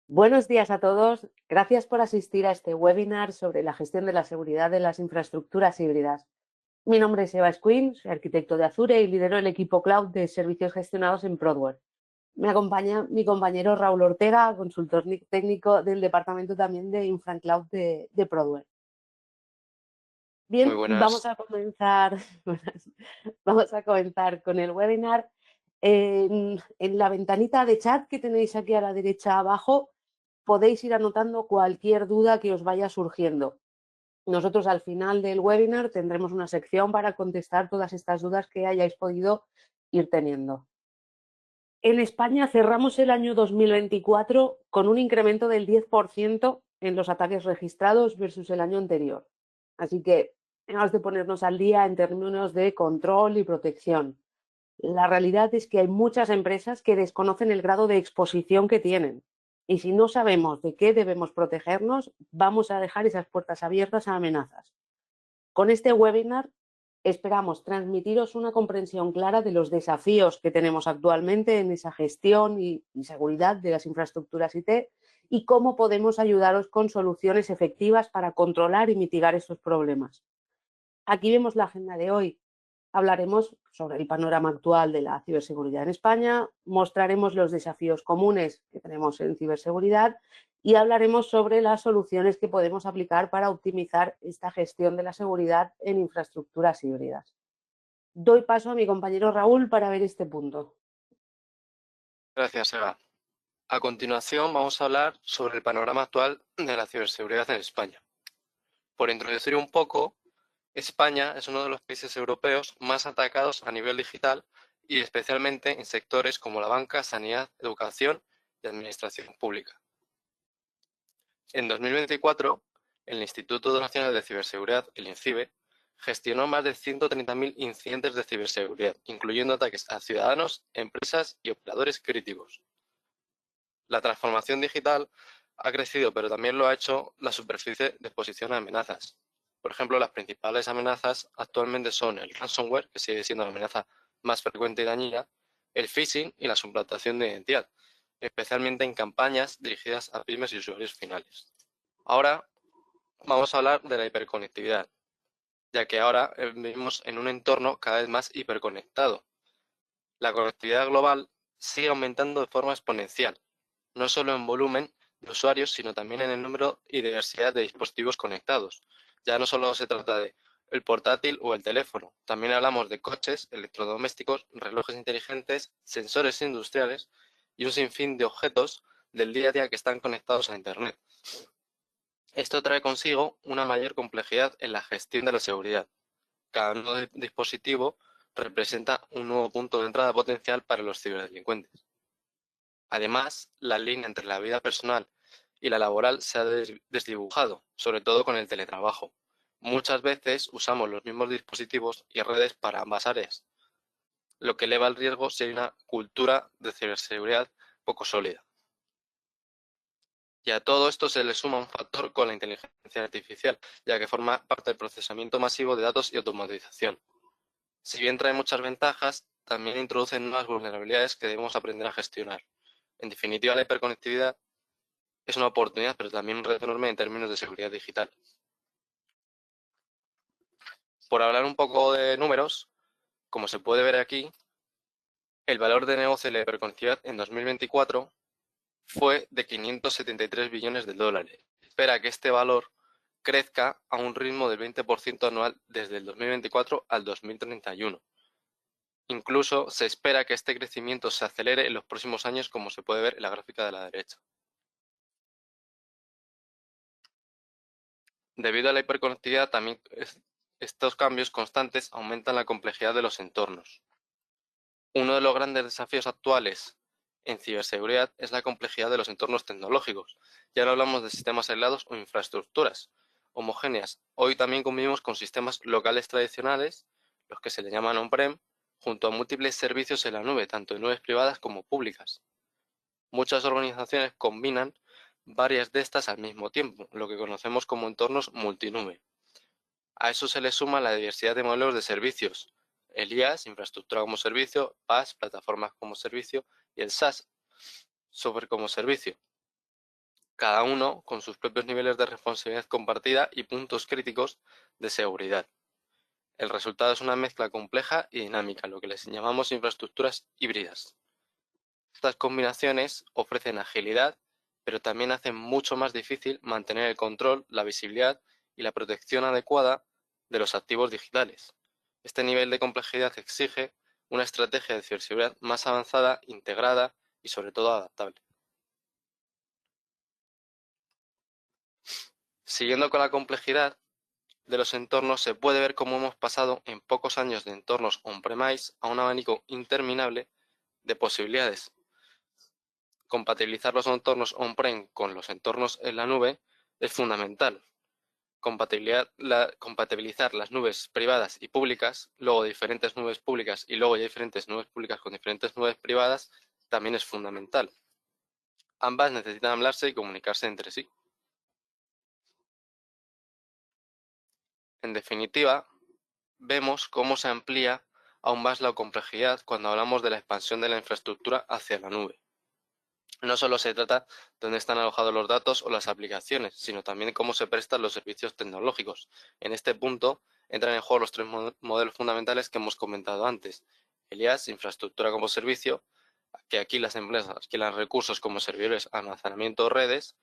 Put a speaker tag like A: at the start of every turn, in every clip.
A: Buenos días a todos. Gracias por asistir a este webinar sobre la gestión de la seguridad de las infraestructuras híbridas. Mi nombre es Eva Squin, soy arquitecto de Azure y lidero el equipo cloud de servicios gestionados en Prodware. Me acompaña mi compañero Raúl Ortega, consultor técnico del departamento también de InfraCloud de Prodware.
B: Muy
A: Bien, vamos
B: buenas.
A: a comenzar, vamos a comenzar con el webinar. En la ventanita de chat que tenéis aquí a la derecha abajo, podéis ir anotando cualquier duda que os vaya surgiendo. Nosotros al final del webinar tendremos una sección para contestar todas estas dudas que hayáis podido ir teniendo. En España cerramos el año 2024 con un incremento del 10% en los ataques registrados versus el año anterior. Así que hemos de ponernos al día en términos de control y protección. La realidad es que hay muchas empresas que desconocen el grado de exposición que tienen. Y si no sabemos de qué debemos protegernos, vamos a dejar esas puertas abiertas a amenazas. Con este webinar esperamos transmitiros una comprensión clara de los desafíos que tenemos actualmente en esa gestión y seguridad de las infraestructuras IT y cómo podemos ayudaros con soluciones efectivas para controlar y mitigar estos problemas. Aquí vemos la agenda de hoy. Hablaremos sobre el panorama actual de la ciberseguridad en España, mostraremos los desafíos comunes que tenemos en ciberseguridad y hablaremos sobre las soluciones que podemos aplicar para optimizar esta gestión de la seguridad en infraestructuras híbridas. Doy paso a mi compañero Raúl para ver este punto.
B: Gracias, Eva. A continuación vamos a hablar sobre el panorama actual de la ciberseguridad en España. Por introducir un poco, España es uno de los países europeos más atacados a nivel digital y especialmente en sectores como la banca, sanidad, educación y administración pública. En 2024, el Instituto Nacional de Ciberseguridad, el INCIBE, gestionó más de 130.000 incidentes de ciberseguridad, incluyendo ataques a ciudadanos, empresas y operadores críticos. La transformación digital ha crecido, pero también lo ha hecho la superficie de exposición a amenazas. Por ejemplo, las principales amenazas actualmente son el ransomware, que sigue siendo la amenaza más frecuente y dañina, el phishing y la suplantación de identidad, especialmente en campañas dirigidas a pymes y usuarios finales. Ahora vamos a hablar de la hiperconectividad, ya que ahora vivimos en un entorno cada vez más hiperconectado. La conectividad global sigue aumentando de forma exponencial, no solo en volumen de usuarios, sino también en el número y diversidad de dispositivos conectados. Ya no solo se trata de el portátil o el teléfono, también hablamos de coches, electrodomésticos, relojes inteligentes, sensores industriales y un sinfín de objetos del día a día que están conectados a Internet. Esto trae consigo una mayor complejidad en la gestión de la seguridad. Cada nuevo dispositivo representa un nuevo punto de entrada potencial para los ciberdelincuentes. Además, la línea entre la vida personal y la laboral se ha desdibujado, sobre todo con el teletrabajo. Muchas veces usamos los mismos dispositivos y redes para ambas áreas, lo que eleva el riesgo si hay una cultura de ciberseguridad poco sólida. Y a todo esto se le suma un factor con la inteligencia artificial, ya que forma parte del procesamiento masivo de datos y automatización. Si bien trae muchas ventajas, también introduce nuevas vulnerabilidades que debemos aprender a gestionar. En definitiva, la hiperconectividad es una oportunidad, pero también un reto enorme en términos de seguridad digital. Por hablar un poco de números, como se puede ver aquí, el valor de negocio de la hiperconectividad en 2024 fue de 573 billones de dólares. Espera que este valor crezca a un ritmo del 20% anual desde el 2024 al 2031. Incluso se espera que este crecimiento se acelere en los próximos años, como se puede ver en la gráfica de la derecha. Debido a la hiperconectividad, también estos cambios constantes aumentan la complejidad de los entornos. Uno de los grandes desafíos actuales en ciberseguridad es la complejidad de los entornos tecnológicos. Ya no hablamos de sistemas aislados o infraestructuras homogéneas. Hoy también convivimos con sistemas locales tradicionales, los que se le llaman on-prem, junto a múltiples servicios en la nube, tanto en nubes privadas como públicas. Muchas organizaciones combinan varias de estas al mismo tiempo, lo que conocemos como entornos multinube. A eso se le suma la diversidad de modelos de servicios, el IaaS, infraestructura como servicio, PaaS, plataformas como servicio, y el SaaS, software como servicio. cada uno con sus propios niveles de responsabilidad compartida y puntos críticos de seguridad. El resultado es una mezcla compleja y dinámica, lo que les llamamos infraestructuras híbridas. Estas combinaciones ofrecen agilidad, pero también hacen mucho más difícil mantener el control, la visibilidad y la protección adecuada de los activos digitales. Este nivel de complejidad exige una estrategia de ciberseguridad más avanzada, integrada y sobre todo adaptable. Siguiendo con la complejidad de los entornos, se puede ver cómo hemos pasado en pocos años de entornos on-premise a un abanico interminable de posibilidades. Compatibilizar los entornos on-prem con los entornos en la nube es fundamental. Compatibilizar las nubes privadas y públicas, luego diferentes nubes públicas y luego ya diferentes nubes públicas con diferentes nubes privadas, también es fundamental. Ambas necesitan hablarse y comunicarse entre sí. En definitiva, vemos cómo se amplía aún más la complejidad cuando hablamos de la expansión de la infraestructura hacia la nube. No solo se trata de dónde están alojados los datos o las aplicaciones, sino también cómo se prestan los servicios tecnológicos. En este punto entran en juego los tres modelos fundamentales que hemos comentado antes. El IaaS, infraestructura como servicio, que aquí las empresas alquilan recursos como servidores, almacenamiento o redes.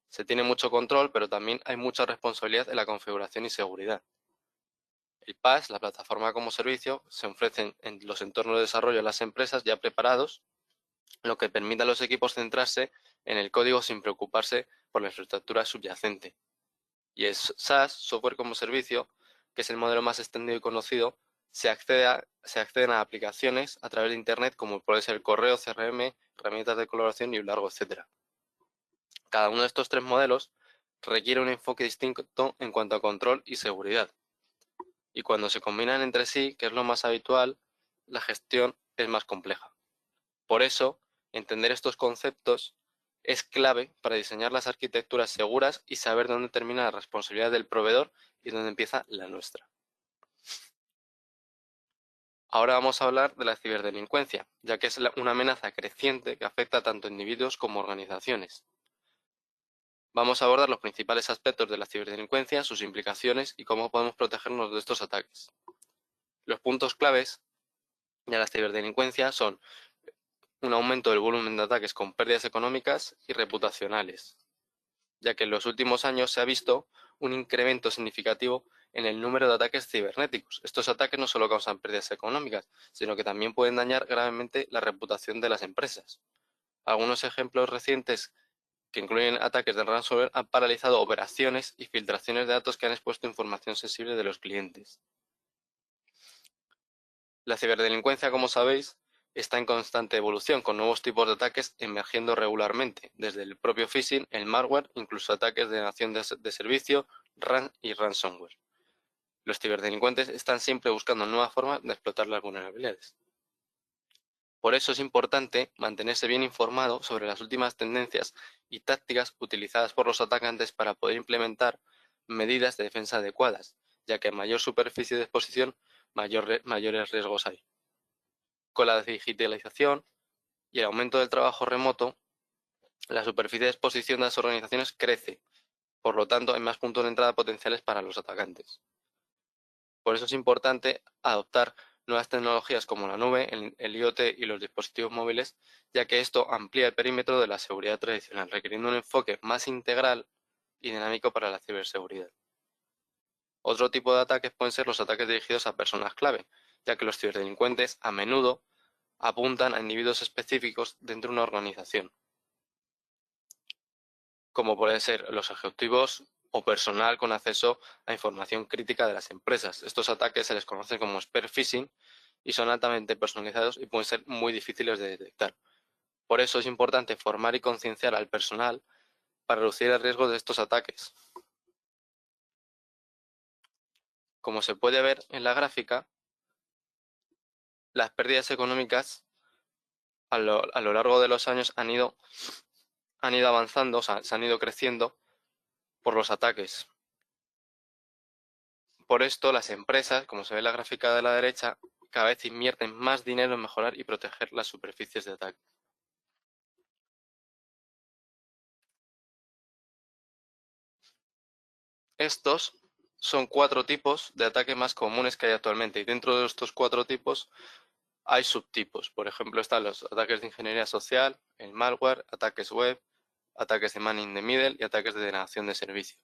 B: Se tiene mucho control, pero también hay mucha responsabilidad en la configuración y seguridad. El PaaS, la plataforma como servicio, se ofrecen en los entornos de desarrollo de las empresas ya preparados, lo que permite a los equipos centrarse en el código sin preocuparse por la infraestructura subyacente. Y el SaaS, software como servicio, que es el modelo más extendido y conocido, se acceden a aplicaciones a través de Internet como puede ser el correo, CRM, herramientas de colaboración y un largo etcétera. Cada uno de estos tres modelos requiere un enfoque distinto en cuanto a control y seguridad. Y cuando se combinan entre sí, que es lo más habitual, la gestión es más compleja. Por eso, entender estos conceptos es clave para diseñar las arquitecturas seguras y saber dónde termina la responsabilidad del proveedor y dónde empieza la nuestra. Ahora vamos a hablar de la ciberdelincuencia, ya que es una amenaza creciente que afecta tanto a individuos como a organizaciones. Vamos a abordar los principales aspectos de la ciberdelincuencia, sus implicaciones y cómo podemos protegernos de estos ataques. Los puntos claves de la ciberdelincuencia son un aumento del volumen de ataques con pérdidas económicas y reputacionales, ya que en los últimos años se ha visto un incremento significativo en el número de ataques cibernéticos. Estos ataques no solo causan pérdidas económicas, sino que también pueden dañar gravemente la reputación de las empresas. Algunos ejemplos recientes que incluyen ataques de ransomware han paralizado operaciones y filtraciones de datos que han expuesto información sensible de los clientes. La ciberdelincuencia, como sabéis, está en constante evolución, con nuevos tipos de ataques emergiendo regularmente, desde el propio phishing, el malware, incluso ataques de negación de servicio, RAM y ransomware. Los ciberdelincuentes están siempre buscando nuevas formas de explotar las vulnerabilidades. Por eso es importante mantenerse bien informado sobre las últimas tendencias y tácticas utilizadas por los atacantes para poder implementar medidas de defensa adecuadas, ya que a mayor superficie de exposición, mayores riesgos hay. Con la digitalización y el aumento del trabajo remoto, la superficie de exposición de las organizaciones crece. Por lo tanto, hay más puntos de entrada potenciales para los atacantes. Por eso es importante adoptar nuevas tecnologías como la nube, el IoT y los dispositivos móviles, ya que esto amplía el perímetro de la seguridad tradicional, requiriendo un enfoque más integral y dinámico para la ciberseguridad. Otro tipo de ataques pueden ser los ataques dirigidos a personas clave, ya que los ciberdelincuentes a menudo apuntan a individuos específicos dentro de una organización, como pueden ser los ejecutivos o personal con acceso a información crítica de las empresas. Estos ataques se les conoce como spear phishing y son altamente personalizados y pueden ser muy difíciles de detectar. Por eso es importante formar y concienciar al personal para reducir el riesgo de estos ataques. Como se puede ver en la gráfica, las pérdidas económicas a lo largo de los años han ido avanzando, o sea, se han ido creciendo por los ataques. Por esto, las empresas, como se ve en la gráfica de la derecha, cada vez invierten más dinero en mejorar y proteger las superficies de ataque. Estos son 4 tipos de ataques más comunes que hay actualmente y dentro de estos 4 tipos hay subtipos. Por ejemplo, están los ataques de ingeniería social, el malware, ataques web, ataques de man in the middle y ataques de denegación de servicio.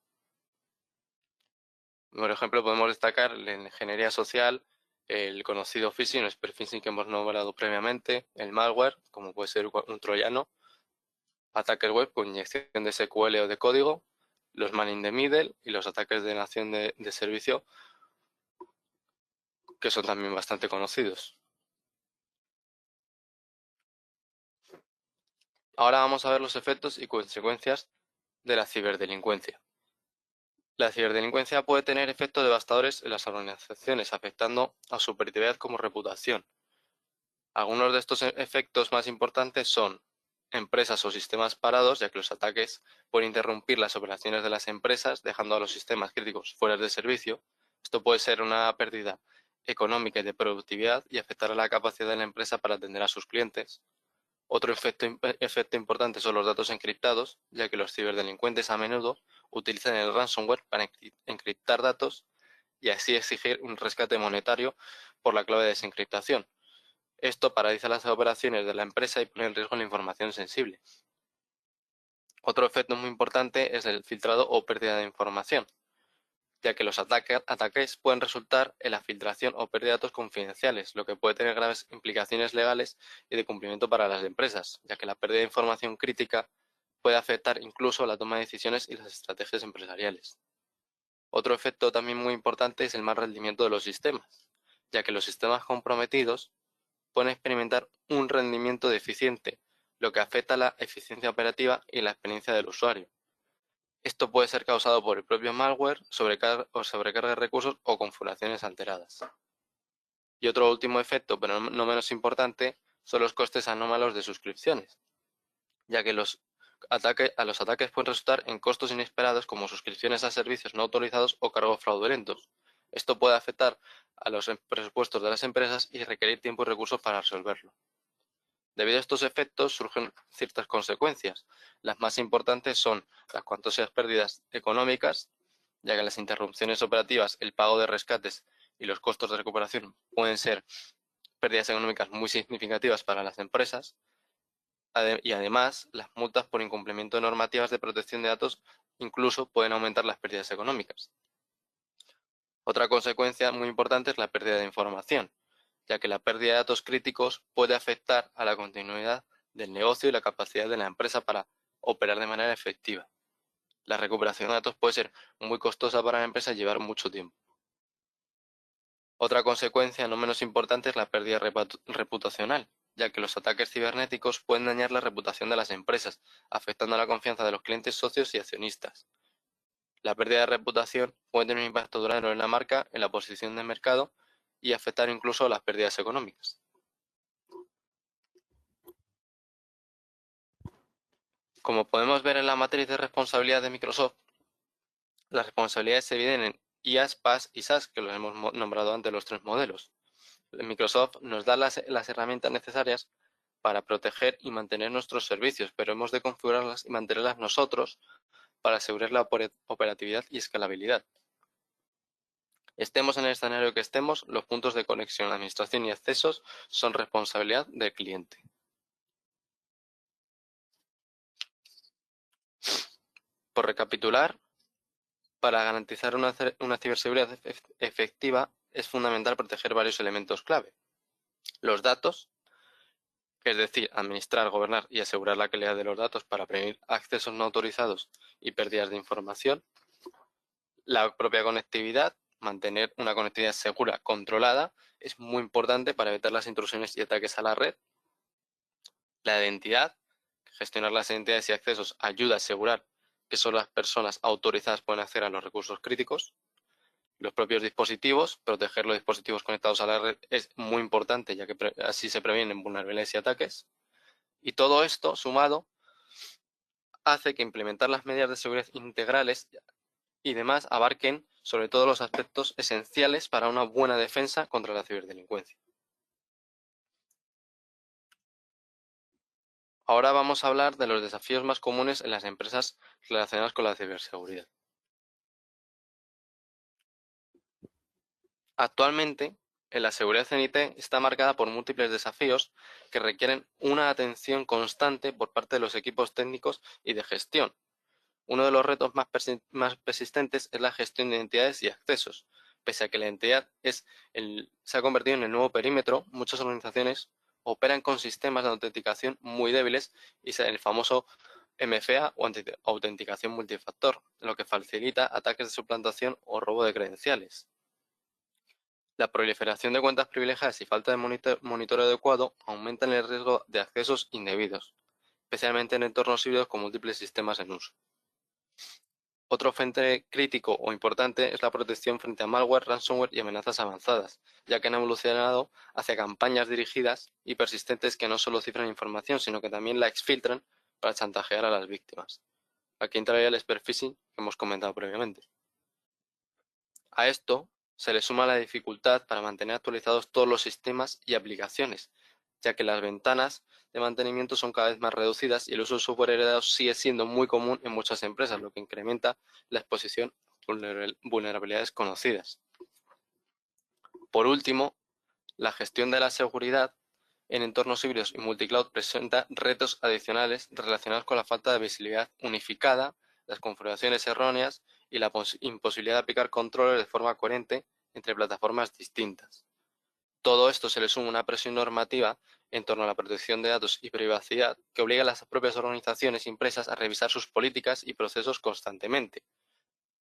B: Por ejemplo, podemos destacar la ingeniería social, el conocido phishing, el spear phishing que hemos nombrado previamente, el malware, como puede ser un troyano, ataques web con inyección de SQL o de código, los man in the middle y los ataques de denegación de servicio, que son también bastante conocidos. Ahora vamos a ver los efectos y consecuencias de la ciberdelincuencia. La ciberdelincuencia puede tener efectos devastadores en las organizaciones, afectando a su operatividad como reputación. Algunos de estos efectos más importantes son empresas o sistemas parados, ya que los ataques pueden interrumpir las operaciones de las empresas, dejando a los sistemas críticos fuera de servicio. Esto puede ser una pérdida económica y de productividad y afectar a la capacidad de la empresa para atender a sus clientes. Otro efecto importante son los datos encriptados, ya que los ciberdelincuentes a menudo utilizan el ransomware para encriptar datos y así exigir un rescate monetario por la clave de desencriptación. Esto paraliza las operaciones de la empresa y pone en riesgo la información sensible. Otro efecto muy importante es el filtrado o pérdida de información, ya que los ataques pueden resultar en la filtración o pérdida de datos confidenciales, lo que puede tener graves implicaciones legales y de cumplimiento para las empresas, ya que la pérdida de información crítica puede afectar incluso la toma de decisiones y las estrategias empresariales. Otro efecto también muy importante es el mal rendimiento de los sistemas, ya que los sistemas comprometidos pueden experimentar un rendimiento deficiente, lo que afecta a la eficiencia operativa y la experiencia del usuario. Esto puede ser causado por el propio malware, sobrecarga de recursos o configuraciones alteradas. Y otro último efecto, pero no menos importante, son los costes anómalos de suscripciones, ya que a los ataques pueden resultar en costos inesperados como suscripciones a servicios no autorizados o cargos fraudulentos. Esto puede afectar a los presupuestos de las empresas y requerir tiempo y recursos para resolverlo. Debido a estos efectos surgen ciertas consecuencias. Las más importantes son las cuantiosas pérdidas económicas, ya que las interrupciones operativas, el pago de rescates y los costos de recuperación pueden ser pérdidas económicas muy significativas para las empresas, y además las multas por incumplimiento de normativas de protección de datos incluso pueden aumentar las pérdidas económicas. Otra consecuencia muy importante es la pérdida de información, ya que la pérdida de datos críticos puede afectar a la continuidad del negocio y la capacidad de la empresa para operar de manera efectiva. La recuperación de datos puede ser muy costosa para la empresa y llevar mucho tiempo. Otra consecuencia no menos importante es la pérdida reputacional, ya que los ataques cibernéticos pueden dañar la reputación de las empresas, afectando la confianza de los clientes, socios y accionistas. La pérdida de reputación puede tener un impacto duradero en la marca, en la posición de mercado y afectar incluso a las pérdidas económicas. Como podemos ver en la matriz de responsabilidad de Microsoft, las responsabilidades se dividen en IaaS, PaaS y SaaS, que los hemos nombrado antes los 3 modelos. Microsoft nos da las herramientas necesarias para proteger y mantener nuestros servicios, pero hemos de configurarlas y mantenerlas nosotros para asegurar la operatividad y escalabilidad. Estemos en el escenario que estemos, los puntos de conexión, administración y accesos son responsabilidad del cliente. Por recapitular, para garantizar una ciberseguridad efectiva es fundamental proteger varios elementos clave. Los datos, es decir, administrar, gobernar y asegurar la calidad de los datos para prevenir accesos no autorizados y pérdidas de información. La propia conectividad, mantener una conectividad segura, controlada, es muy importante para evitar las intrusiones y ataques a la red. La identidad, gestionar las identidades y accesos ayuda a asegurar que solo las personas autorizadas pueden acceder a los recursos críticos. Los propios dispositivos, proteger los dispositivos conectados a la red es muy importante, ya que así se previenen vulnerabilidades y ataques. Y todo esto, sumado, hace que implementar las medidas de seguridad integrales y demás abarquen sobre todo los aspectos esenciales para una buena defensa contra la ciberdelincuencia. Ahora vamos a hablar de los desafíos más comunes en las empresas relacionadas con la ciberseguridad. Actualmente, la seguridad en IT está marcada por múltiples desafíos que requieren una atención constante por parte de los equipos técnicos y de gestión. Uno de los retos más persistentes es la gestión de identidades y accesos. Pese a que la identidad se ha convertido en el nuevo perímetro, muchas organizaciones operan con sistemas de autenticación muy débiles y el famoso MFA o autenticación multifactor, lo que facilita ataques de suplantación o robo de credenciales. La proliferación de cuentas privilegiadas y falta de monitoreo adecuado aumentan el riesgo de accesos indebidos, especialmente en entornos híbridos con múltiples sistemas en uso. Otro frente crítico o importante es la protección frente a malware, ransomware y amenazas avanzadas, ya que han evolucionado hacia campañas dirigidas y persistentes que no solo cifran información, sino que también la exfiltran para chantajear a las víctimas. Aquí entraría el spear phishing que hemos comentado previamente. A esto se le suma la dificultad para mantener actualizados todos los sistemas y aplicaciones, ya que las ventanas de mantenimiento son cada vez más reducidas y el uso de software heredado sigue siendo muy común en muchas empresas, lo que incrementa la exposición a vulnerabilidades conocidas. Por último, la gestión de la seguridad en entornos híbridos y multicloud presenta retos adicionales relacionados con la falta de visibilidad unificada, las configuraciones erróneas y la imposibilidad de aplicar controles de forma coherente entre plataformas distintas. Todo esto se le suma una presión normativa en torno a la protección de datos y privacidad que obliga a las propias organizaciones y empresas a revisar sus políticas y procesos constantemente.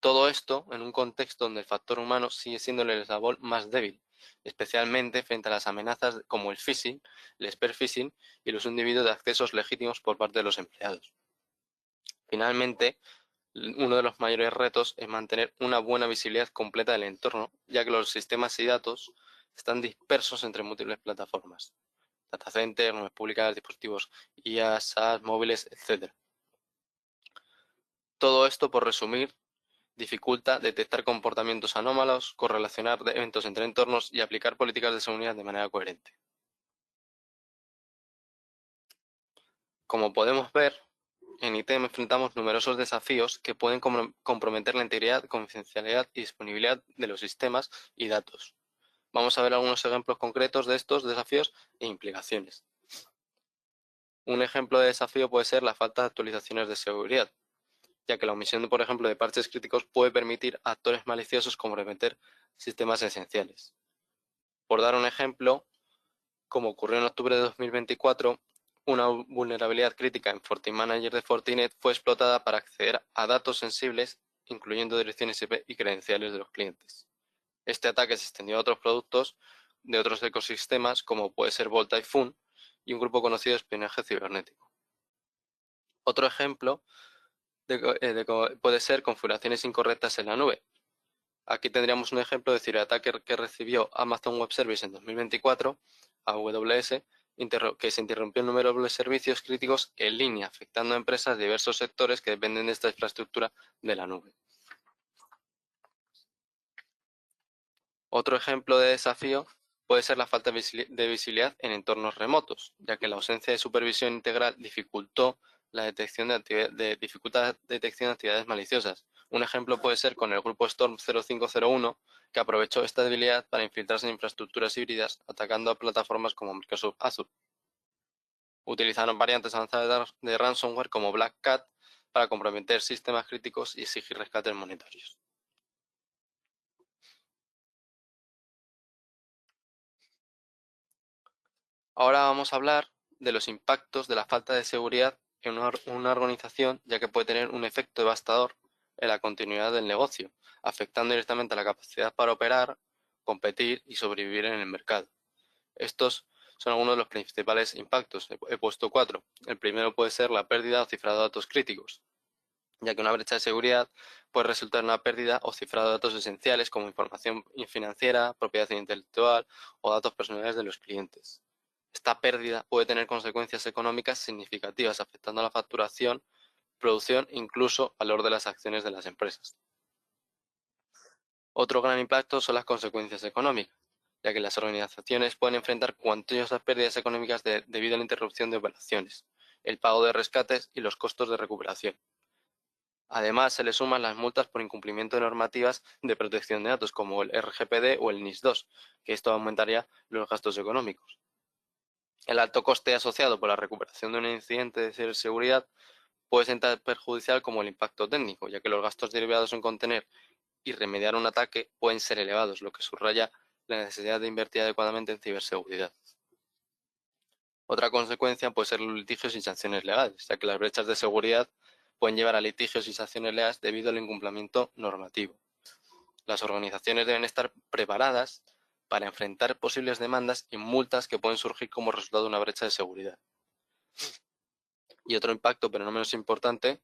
B: Todo esto en un contexto donde el factor humano sigue siendo el eslabón más débil, especialmente frente a las amenazas como el phishing, el spear phishing y el uso indebido de accesos legítimos por parte de los empleados. Finalmente, uno de los mayores retos es mantener una buena visibilidad completa del entorno, ya que los sistemas y datos están dispersos entre múltiples plataformas, data centers, nubes públicas, dispositivos IA, SaaS, móviles, etc. Todo esto, por resumir, dificulta detectar comportamientos anómalos, correlacionar eventos entre entornos y aplicar políticas de seguridad de manera coherente. Como podemos ver, en IT enfrentamos numerosos desafíos que pueden comprometer la integridad, confidencialidad y disponibilidad de los sistemas y datos. Vamos a ver algunos ejemplos concretos de estos desafíos e implicaciones. Un ejemplo de desafío puede ser la falta de actualizaciones de seguridad, ya que la omisión, por ejemplo, de parches críticos puede permitir a actores maliciosos comprometer sistemas esenciales. Por dar un ejemplo, como ocurrió en octubre de 2024, una vulnerabilidad crítica en FortiManager de Fortinet fue explotada para acceder a datos sensibles, incluyendo direcciones IP y credenciales de los clientes. Este ataque se extendió a otros productos de otros ecosistemas, como puede ser Volt Typhoon y un grupo conocido de espionaje cibernético. Otro ejemplo puede ser configuraciones incorrectas en la nube. Aquí tendríamos un ejemplo de ciberataque que recibió Amazon Web Services en 2024, AWS, que se interrumpió el número de servicios críticos en línea, afectando a empresas de diversos sectores que dependen de esta infraestructura de la nube. Otro ejemplo de desafío puede ser la falta de visibilidad en entornos remotos, ya que la ausencia de supervisión integral dificulta la detección de actividades maliciosas. Un ejemplo puede ser con el grupo Storm 0501, que aprovechó esta debilidad para infiltrarse en infraestructuras híbridas, atacando a plataformas como Microsoft Azure. Utilizaron variantes avanzadas de ransomware como Black Cat para comprometer sistemas críticos y exigir rescates monetarios. Ahora vamos a hablar de los impactos de la falta de seguridad en una organización, ya que puede tener un efecto devastador en la continuidad del negocio, afectando directamente a la capacidad para operar, competir y sobrevivir en el mercado. Estos son algunos de los principales impactos. He puesto 4. El primero puede ser la pérdida o cifrado de datos críticos, ya que una brecha de seguridad puede resultar en una pérdida o cifrado de datos esenciales como información financiera, propiedad intelectual o datos personales de los clientes. Esta pérdida puede tener consecuencias económicas significativas, afectando a la facturación, producción e incluso al valor de las acciones de las empresas. Otro gran impacto son las consecuencias económicas, ya que las organizaciones pueden enfrentar cuantiosas pérdidas económicas debido a la interrupción de operaciones, el pago de rescates y los costos de recuperación. Además, se le suman las multas por incumplimiento de normativas de protección de datos, como el RGPD o el NIS2, que esto aumentaría los gastos económicos. El alto coste asociado por la recuperación de un incidente de ciberseguridad puede ser tan perjudicial como el impacto técnico, ya que los gastos derivados en contener y remediar un ataque pueden ser elevados, lo que subraya la necesidad de invertir adecuadamente en ciberseguridad. Otra consecuencia puede ser los litigios y sanciones legales, ya que las brechas de seguridad pueden llevar a litigios y sanciones legales debido al incumplimiento normativo. Las organizaciones deben estar preparadas para enfrentar posibles demandas y multas que pueden surgir como resultado de una brecha de seguridad. Y otro impacto, pero no menos importante,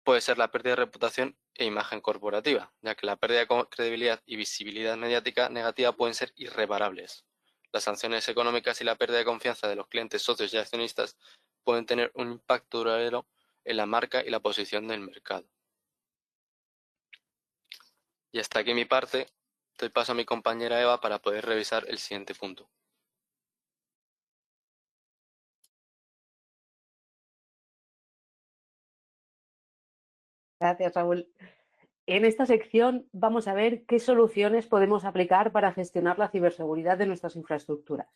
B: puede ser la pérdida de reputación e imagen corporativa, ya que la pérdida de credibilidad y visibilidad mediática negativa pueden ser irreparables. Las sanciones económicas y la pérdida de confianza de los clientes, socios y accionistas pueden tener un impacto duradero en la marca y la posición del mercado. Y hasta aquí mi parte. Doy paso a mi compañera Eva para poder revisar el siguiente punto.
A: Gracias, Raúl. En esta sección vamos a ver qué soluciones podemos aplicar para gestionar la ciberseguridad de nuestras infraestructuras.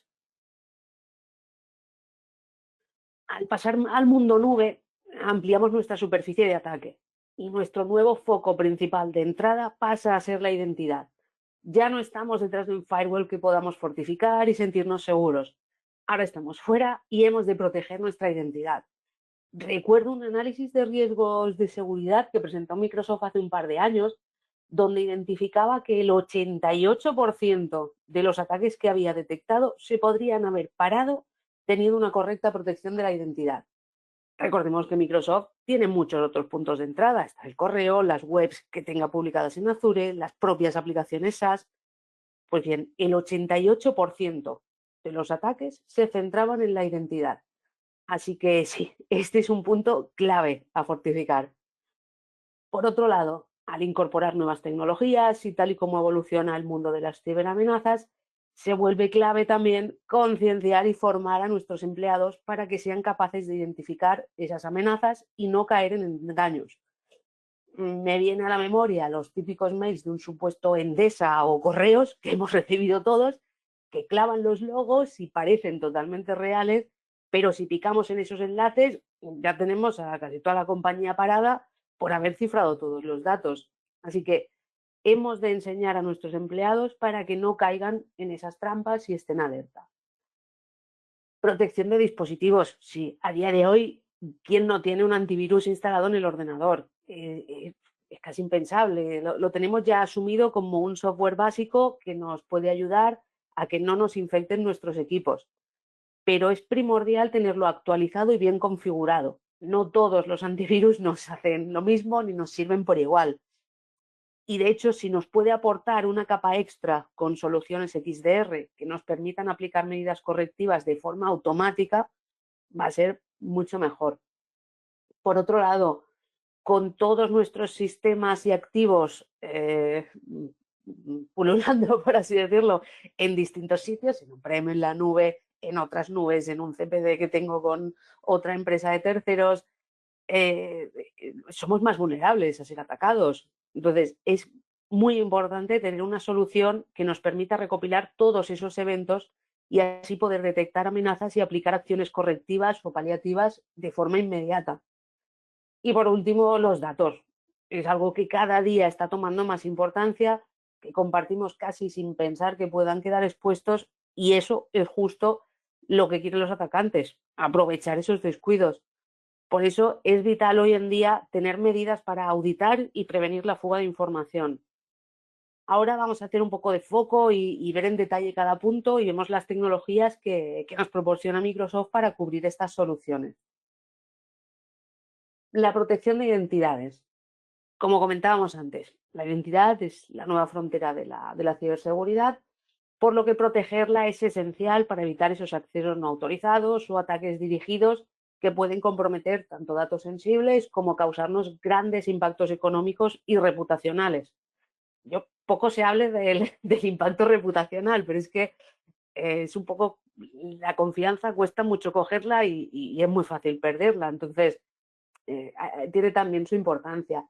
A: Al pasar al mundo nube, ampliamos nuestra superficie de ataque y nuestro nuevo foco principal de entrada pasa a ser la identidad. Ya no estamos detrás de un firewall que podamos fortificar y sentirnos seguros. Ahora estamos fuera y hemos de proteger nuestra identidad. Recuerdo un análisis de riesgos de seguridad que presentó Microsoft hace un par de años, donde identificaba que el 88% de los ataques que había detectado se podrían haber parado teniendo una correcta protección de la identidad. Recordemos que Microsoft tiene muchos otros puntos de entrada. Está el correo, las webs que tenga publicadas en Azure, las propias aplicaciones SaaS. Pues bien, el 88% de los ataques se centraban en la identidad. Así que sí, este es un punto clave a fortificar. Por otro lado, al incorporar nuevas tecnologías y tal y como evoluciona el mundo de las ciberamenazas, se vuelve clave también concienciar y formar a nuestros empleados para que sean capaces de identificar esas amenazas y no caer en engaños. Me viene a la memoria los típicos mails de un supuesto Endesa o correos que hemos recibido todos, que clavan los logos y parecen totalmente reales, pero si picamos en esos enlaces ya tenemos a casi toda la compañía parada por haber cifrado todos los datos. Así que hemos de enseñar a nuestros empleados para que no caigan en esas trampas y estén alerta. Protección de dispositivos. Sí, a día de hoy, ¿quién no tiene un antivirus instalado en el ordenador? Es casi impensable. Lo tenemos ya asumido como un software básico que nos puede ayudar a que no nos infecten nuestros equipos. Pero es primordial tenerlo actualizado y bien configurado. No todos los antivirus nos hacen lo mismo ni nos sirven por igual. Y de hecho, si nos puede aportar una capa extra con soluciones XDR que nos permitan aplicar medidas correctivas de forma automática, va a ser mucho mejor. Por otro lado, con todos nuestros sistemas y activos pululando, por así decirlo, en distintos sitios, en on-prem, en la nube, en otras nubes, en un CPD que tengo con otra empresa de terceros, somos más vulnerables a ser atacados. Entonces, es muy importante tener una solución que nos permita recopilar todos esos eventos y así poder detectar amenazas y aplicar acciones correctivas o paliativas de forma inmediata. Y por último, los datos. Es algo que cada día está tomando más importancia, que compartimos casi sin pensar que puedan quedar expuestos, y eso es justo lo que quieren los atacantes, aprovechar esos descuidos. Por eso es vital hoy en día tener medidas para auditar y prevenir la fuga de información. Ahora vamos a hacer un poco de foco y ver en detalle cada punto y vemos las tecnologías que nos proporciona Microsoft para cubrir estas soluciones. La protección de identidades. Como comentábamos antes, la identidad es la nueva frontera de la ciberseguridad, por lo que protegerla es esencial para evitar esos accesos no autorizados o ataques dirigidos que pueden comprometer tanto datos sensibles como causarnos grandes impactos económicos y reputacionales. Poco se hable del impacto reputacional, pero es que es un poco, la confianza cuesta mucho cogerla y es muy fácil perderla. Entonces, tiene también su importancia.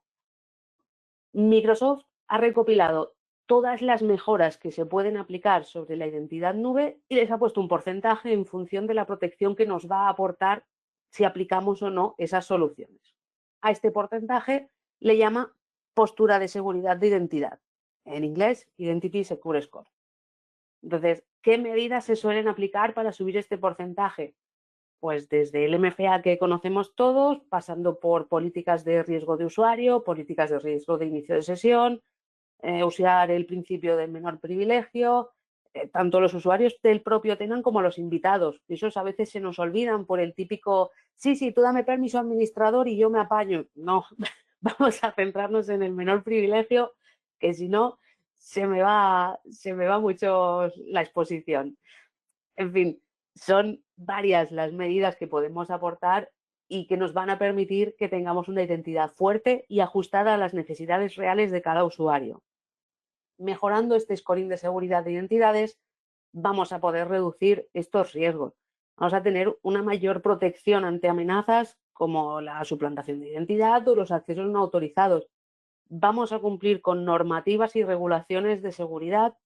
A: Microsoft ha recopilado todas las mejoras que se pueden aplicar sobre la identidad nube y les ha puesto un porcentaje en función de la protección que nos va a aportar si aplicamos o no esas soluciones. A este porcentaje le llama postura de seguridad de identidad, en inglés Identity Secure Score. Entonces, ¿qué medidas se suelen aplicar para subir este porcentaje? Pues desde el MFA que conocemos todos, pasando por políticas de riesgo de usuario, políticas de riesgo de inicio de sesión, usar el principio del menor privilegio, tanto los usuarios del propio Tenant como los invitados. Esos a veces se nos olvidan por el típico, sí, tú dame permiso administrador y yo me apaño. No, vamos a centrarnos en el menor privilegio, que si no, se me va mucho la exposición. En fin, son varias las medidas que podemos aportar y que nos van a permitir que tengamos una identidad fuerte y ajustada a las necesidades reales de cada usuario. Mejorando este scoring de seguridad de identidades, vamos a poder reducir estos riesgos. Vamos a tener una mayor protección ante amenazas como la suplantación de identidad o los accesos no autorizados. Vamos a cumplir con normativas y regulaciones de seguridad.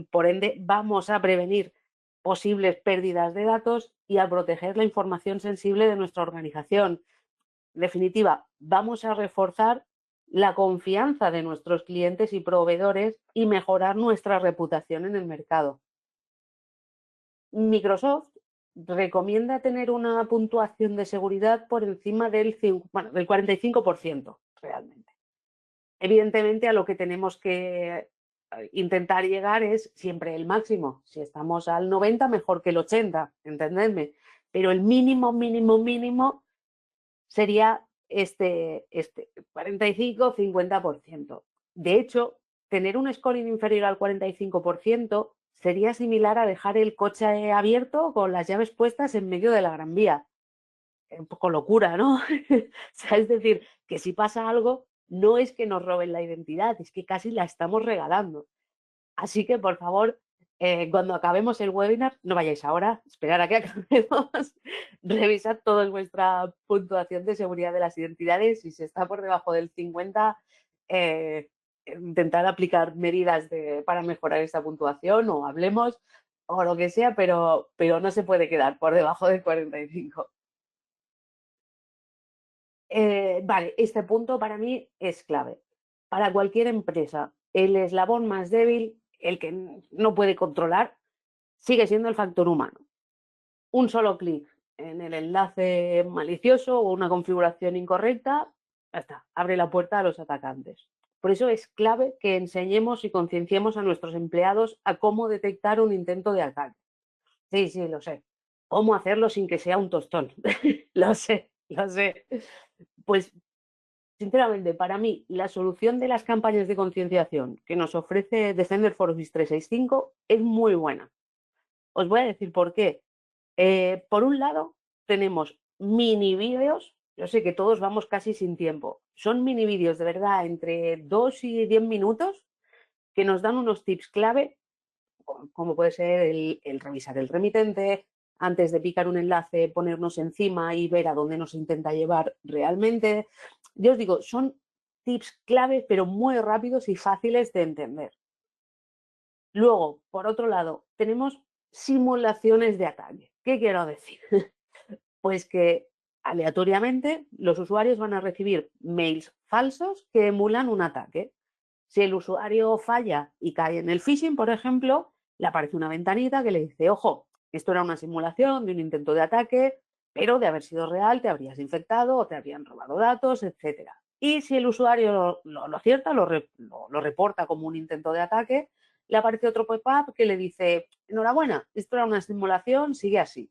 A: Por ende, vamos a prevenir posibles pérdidas de datos y a proteger la información sensible de nuestra organización. En definitiva, vamos a reforzar la confianza de nuestros clientes y proveedores y mejorar nuestra reputación en el mercado. Microsoft recomienda tener una puntuación de seguridad por encima del 45% realmente. Evidentemente, a lo que tenemos que intentar llegar es siempre el máximo. Si estamos al 90, mejor que el 80, entendedme. Pero el mínimo sería este 45-50%. De hecho, tener un scoring inferior al 45% sería similar a dejar el coche abierto con las llaves puestas en medio de la Gran Vía. Un poco locura, ¿no? O sea, es decir, que si pasa algo, no es que nos roben la identidad, es que casi la estamos regalando. Así que, por favor, cuando acabemos el webinar, no vayáis ahora, esperar a que acabemos, revisad toda vuestra puntuación de seguridad de las identidades. Si se está por debajo del 50, intentar aplicar medidas para mejorar esta puntuación o hablemos o lo que sea, pero no se puede quedar por debajo del 45. Vale, este punto para mí es clave. Para cualquier empresa, el eslabón más débil, el que no puede controlar, sigue siendo el factor humano. Un solo clic en el enlace malicioso o una configuración incorrecta, ya está, abre la puerta a los atacantes. Por eso es clave que enseñemos y concienciemos a nuestros empleados a cómo detectar un intento de ataque. Sí, lo sé. ¿Cómo hacerlo sin que sea un tostón? Lo sé. Pues, sinceramente, para mí, la solución de las campañas de concienciación que nos ofrece Defender for Office 365 es muy buena. Os voy a decir por qué. Por un lado, tenemos mini vídeos. Yo sé que todos vamos casi sin tiempo. Son mini vídeos de verdad entre 2 y 10 minutos que nos dan unos tips clave, como puede ser el revisar el remitente, antes de picar un enlace, ponernos encima y ver a dónde nos intenta llevar realmente. Yo os digo, son tips clave, pero muy rápidos y fáciles de entender. Luego, por otro lado, tenemos simulaciones de ataque. ¿Qué quiero decir? Pues que aleatoriamente los usuarios van a recibir mails falsos que emulan un ataque. Si el usuario falla y cae en el phishing, por ejemplo, le aparece una ventanita que le dice, ojo, esto era una simulación de un intento de ataque, pero de haber sido real te habrías infectado o te habrían robado datos, etc. Y si el usuario lo acierta, lo reporta como un intento de ataque, le aparece otro pop-up que le dice, enhorabuena, esto era una simulación, sigue así.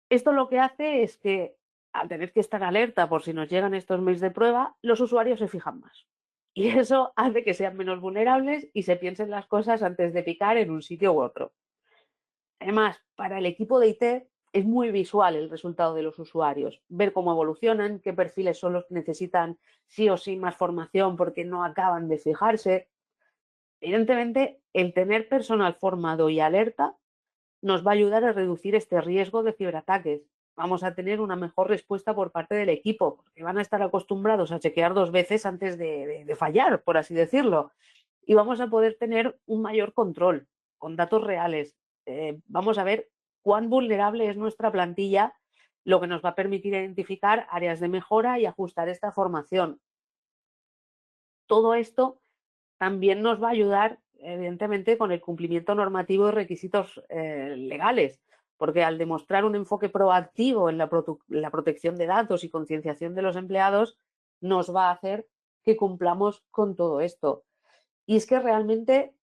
A: Esto lo que hace es que, al tener que estar alerta por si nos llegan estos mails de prueba, los usuarios se fijan más. Y eso hace que sean menos vulnerables y se piensen las cosas antes de picar en un sitio u otro. Además, para el equipo de IT es muy visual el resultado de los usuarios, ver cómo evolucionan, qué perfiles son los que necesitan sí o sí más formación porque no acaban de fijarse. Evidentemente, el tener personal formado y alerta nos va a ayudar a reducir este riesgo de ciberataques. vamos a tener una mejor respuesta por parte del equipo, porque van a estar acostumbrados a chequear 2 veces antes de fallar, por así decirlo. Y vamos a poder tener un mayor control con datos reales. Vamos a ver cuán vulnerable es nuestra plantilla, lo que nos va a permitir identificar áreas de mejora y ajustar esta formación. Todo esto también nos va a ayudar, evidentemente, con el cumplimiento normativo de requisitos legales, porque al demostrar un enfoque proactivo en la protección de datos y concienciación de los empleados, nos va a hacer que cumplamos con todo esto. Y es que realmente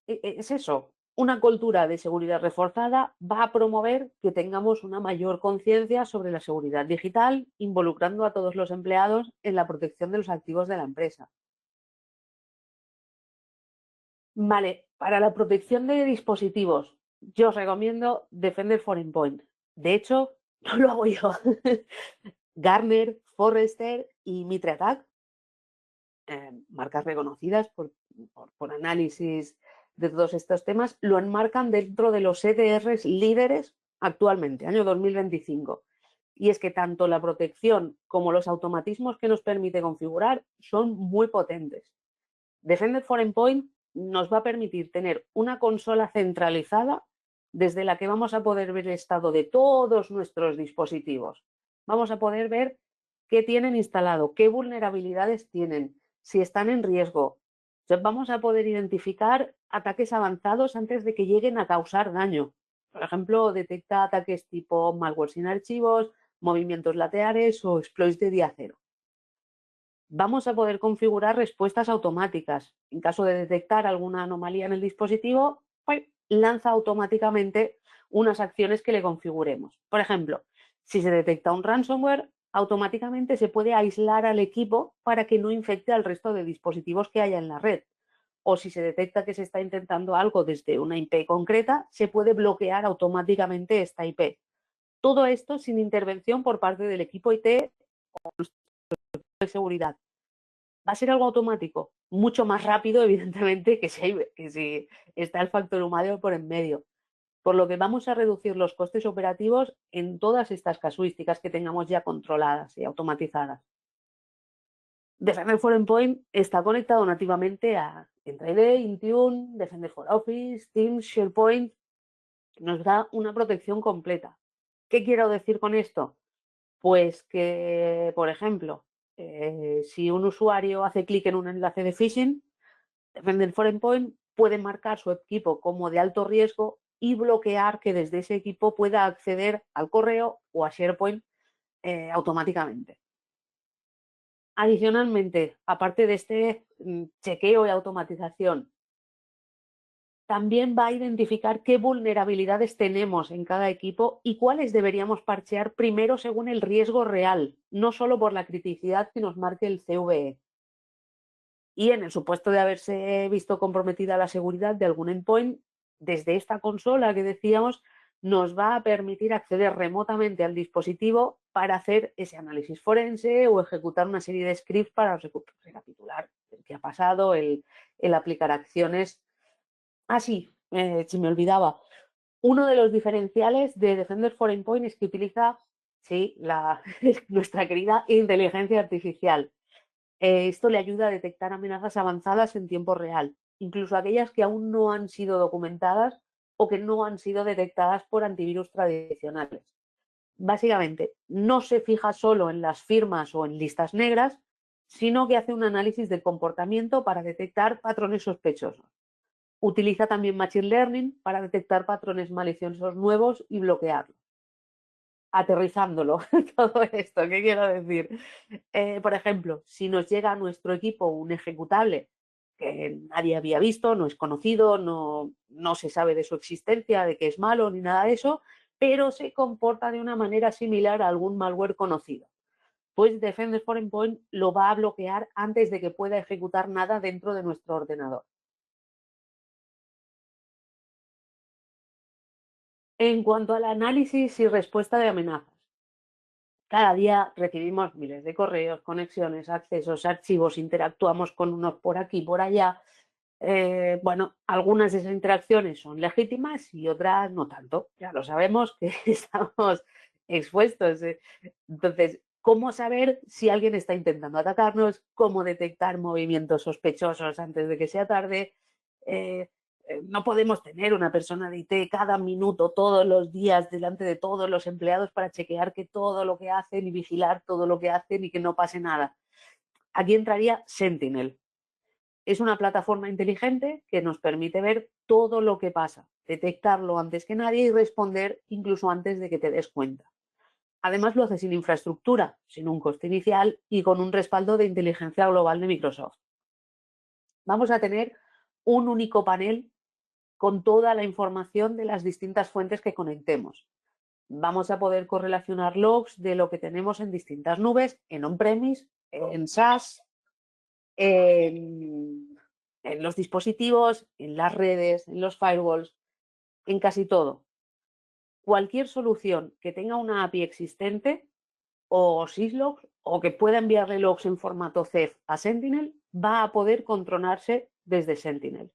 A: es eso, una cultura de seguridad reforzada va a promover que tengamos una mayor conciencia sobre la seguridad digital, involucrando a todos los empleados en la protección de los activos de la empresa. Vale, para la protección de dispositivos, yo os recomiendo Defender for Endpoint. De hecho, no lo hago yo. Gartner, Forrester y Mitre Attack, marcas reconocidas por análisis de todos estos temas, lo enmarcan dentro de los EDRs líderes actualmente, año 2025. Y es que tanto la protección como los automatismos que nos permite configurar son muy potentes. Defender for Endpoint nos va a permitir tener una consola centralizada desde la que vamos a poder ver el estado de todos nuestros dispositivos. Vamos a poder ver qué tienen instalado, qué vulnerabilidades tienen, si están en riesgo. Entonces vamos a poder identificar ataques avanzados antes de que lleguen a causar daño. Por ejemplo, detecta ataques tipo malware sin archivos, movimientos laterales o exploits de día cero. Vamos a poder configurar respuestas automáticas. En caso de detectar alguna anomalía en el dispositivo, pues lanza automáticamente unas acciones que le configuremos. Por ejemplo, si se detecta un ransomware, automáticamente se puede aislar al equipo para que no infecte al resto de dispositivos que haya en la red. O si se detecta que se está intentando algo desde una IP concreta, se puede bloquear automáticamente esta IP. Todo esto sin intervención por parte del equipo IT o de seguridad. Va a ser algo automático, mucho más rápido, evidentemente, que si está el factor humano por en medio. Por lo que vamos a reducir los costes operativos en todas estas casuísticas que tengamos ya controladas y automatizadas. Defender for Endpoint está conectado nativamente a Entra ID, Intune, Defender for Office, Teams, SharePoint. Nos da una protección completa. ¿Qué quiero decir con esto? Pues que, por ejemplo, si un usuario hace clic en un enlace de phishing, Defender for Endpoint puede marcar su equipo como de alto riesgo y bloquear que desde ese equipo pueda acceder al correo o a SharePoint automáticamente. Adicionalmente, aparte de este chequeo y automatización, también va a identificar qué vulnerabilidades tenemos en cada equipo y cuáles deberíamos parchear primero según el riesgo real, no solo por la criticidad que nos marque el CVE. Y en el supuesto de haberse visto comprometida la seguridad de algún endpoint, desde esta consola que decíamos, nos va a permitir acceder remotamente al dispositivo para hacer ese análisis forense o ejecutar una serie de scripts para recapitular qué ha pasado, el aplicar acciones. Ah, sí, se me olvidaba. Uno de los diferenciales de Defender for Endpoint es que utiliza, sí, nuestra querida inteligencia artificial. Esto le ayuda a detectar amenazas avanzadas en tiempo real, incluso aquellas que aún no han sido documentadas o que no han sido detectadas por antivirus tradicionales. Básicamente, no se fija solo en las firmas o en listas negras, sino que hace un análisis del comportamiento para detectar patrones sospechosos. Utiliza también Machine Learning para detectar patrones maliciosos nuevos y bloquearlos. Aterrizándolo, todo esto, ¿qué quiero decir? Por ejemplo, si nos llega a nuestro equipo un ejecutable que nadie había visto, no es conocido, no se sabe de su existencia, de que es malo ni nada de eso, pero se comporta de una manera similar a algún malware conocido, pues Defender for Endpoint lo va a bloquear antes de que pueda ejecutar nada dentro de nuestro ordenador. En cuanto al análisis y respuesta de amenazas, cada día recibimos miles de correos, conexiones, accesos, archivos, interactuamos con unos por aquí, por allá. Bueno, algunas de esas interacciones son legítimas y otras no tanto. Ya lo sabemos que estamos expuestos. Entonces, ¿cómo saber si alguien está intentando atacarnos? ¿Cómo detectar movimientos sospechosos antes de que sea tarde? No podemos tener una persona de IT cada minuto, todos los días, delante de todos los empleados para chequear que todo lo que hacen y vigilar todo lo que hacen y que no pase nada. Aquí entraría Sentinel. Es una plataforma inteligente que nos permite ver todo lo que pasa, detectarlo antes que nadie y responder incluso antes de que te des cuenta. Además lo hace sin infraestructura, sin un coste inicial y con un respaldo de inteligencia global de Microsoft. Vamos a tener un único panel con toda la información de las distintas fuentes que conectemos. Vamos a poder correlacionar logs de lo que tenemos en distintas nubes, en on-premise, en SaaS, en los dispositivos, en las redes, en los firewalls, en casi todo. Cualquier solución que tenga una API existente o syslogs o que pueda enviarle logs en formato CEF a Sentinel va a poder controlarse desde Sentinel.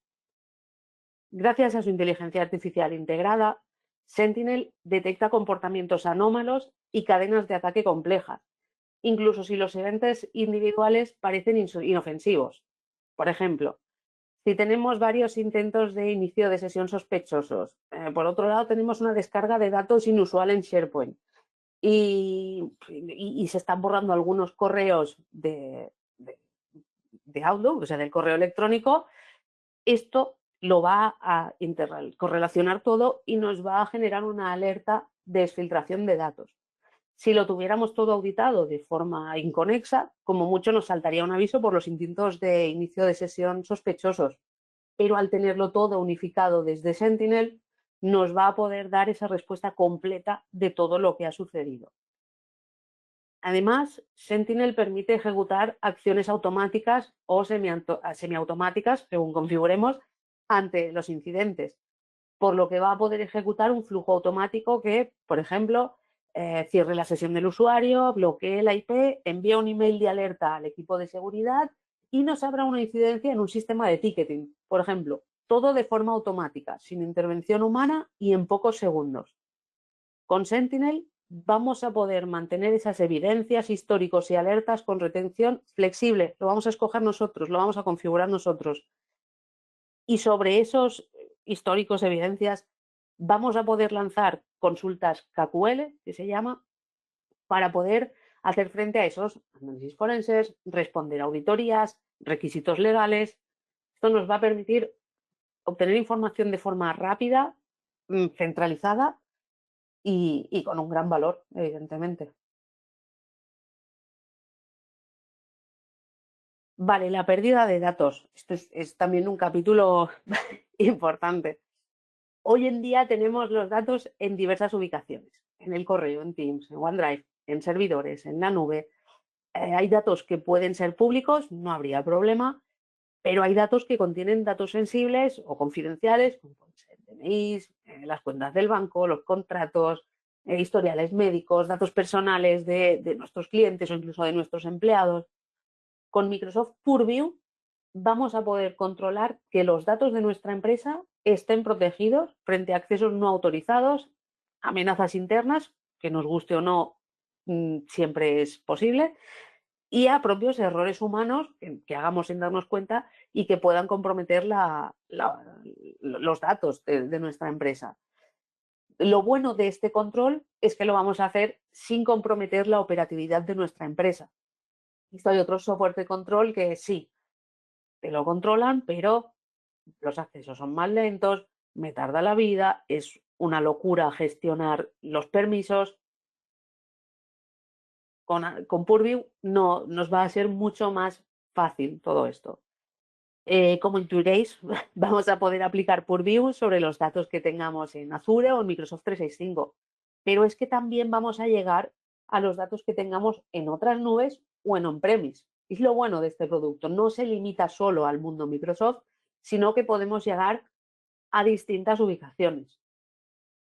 A: Gracias a su inteligencia artificial integrada, Sentinel detecta comportamientos anómalos y cadenas de ataque complejas, incluso si los eventos individuales parecen inofensivos. Por ejemplo, si tenemos varios intentos de inicio de sesión sospechosos, por otro lado tenemos una descarga de datos inusual en SharePoint y se están borrando algunos correos de Outlook, o sea, del correo electrónico, esto lo va a correlacionar todo y nos va a generar una alerta de exfiltración de datos. Si lo tuviéramos todo auditado de forma inconexa, como mucho nos saltaría un aviso por los intentos de inicio de sesión sospechosos, pero al tenerlo todo unificado desde Sentinel, nos va a poder dar esa respuesta completa de todo lo que ha sucedido. Además, Sentinel permite ejecutar acciones automáticas o semiautomáticas, según configuremos, ante los incidentes, por lo que va a poder ejecutar un flujo automático que, por ejemplo, cierre la sesión del usuario, bloquee la IP, envíe un email de alerta al equipo de seguridad y nos abra una incidencia en un sistema de ticketing, por ejemplo, todo de forma automática, sin intervención humana y en pocos segundos. Con Sentinel vamos a poder mantener esas evidencias, históricos y alertas con retención flexible. Lo vamos a escoger nosotros, lo vamos a configurar nosotros. Y sobre esos históricos, evidencias, vamos a poder lanzar consultas KQL, que se llama, para poder hacer frente a esos análisis forenses, responder a auditorías, requisitos legales. Esto nos va a permitir obtener información de forma rápida, centralizada y con un gran valor, evidentemente. Vale, la pérdida de datos. Esto es también un capítulo importante. Hoy en día tenemos los datos en diversas ubicaciones, en el correo, en Teams, en OneDrive, en servidores, en la nube. Hay datos que pueden ser públicos, no habría problema, pero hay datos que contienen datos sensibles o confidenciales, como pueden ser DNIs, las cuentas del banco, los contratos, historiales médicos, datos personales de nuestros clientes o incluso de nuestros empleados. Con Microsoft Purview vamos a poder controlar que los datos de nuestra empresa estén protegidos frente a accesos no autorizados, amenazas internas, que nos guste o no, siempre es posible, y a propios errores humanos que hagamos sin darnos cuenta y que puedan comprometer los datos de nuestra empresa. Lo bueno de este control es que lo vamos a hacer sin comprometer la operatividad de nuestra empresa. Esto hay otros software de control que sí, te lo controlan, pero los accesos son más lentos, me tarda la vida, es una locura gestionar los permisos. Con Purview no, nos va a ser mucho más fácil todo esto. Como intuiréis, vamos a poder aplicar Purview sobre los datos que tengamos en Azure o en Microsoft 365, pero es que también vamos a llegar a los datos que tengamos en otras nubes o en on-premise. Es lo bueno de este producto, no se limita solo al mundo Microsoft, sino que podemos llegar a distintas ubicaciones.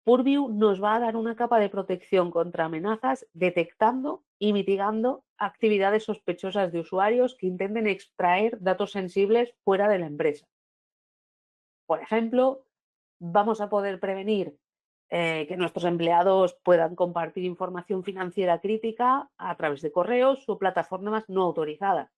A: Purview nos va a dar una capa de protección contra amenazas, detectando y mitigando actividades sospechosas de usuarios que intenten extraer datos sensibles fuera de la empresa. Por ejemplo, vamos a poder prevenir que nuestros empleados puedan compartir información financiera crítica a través de correos o plataformas no autorizadas.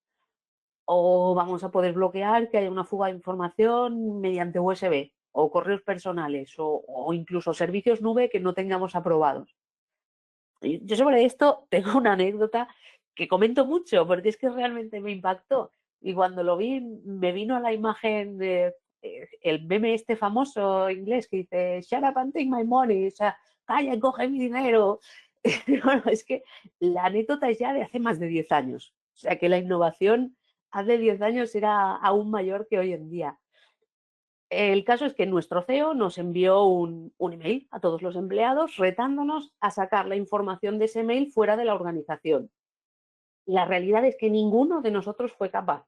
A: O vamos a poder bloquear que haya una fuga de información mediante USB o correos personales o incluso servicios nube que no tengamos aprobados. Yo sobre esto tengo una anécdota que comento mucho porque es que realmente me impactó. Y cuando lo vi, me vino a la imagen de el meme este famoso inglés que dice "Shut up and take my money", o sea, calla y coge mi dinero. Bueno, es que la anécdota es ya de hace más de 10 años. O sea que la innovación hace 10 años era aún mayor que hoy en día. El caso es que nuestro CEO nos envió un email a todos los empleados retándonos a sacar la información de ese mail fuera de la organización. La realidad es que ninguno de nosotros fue capaz.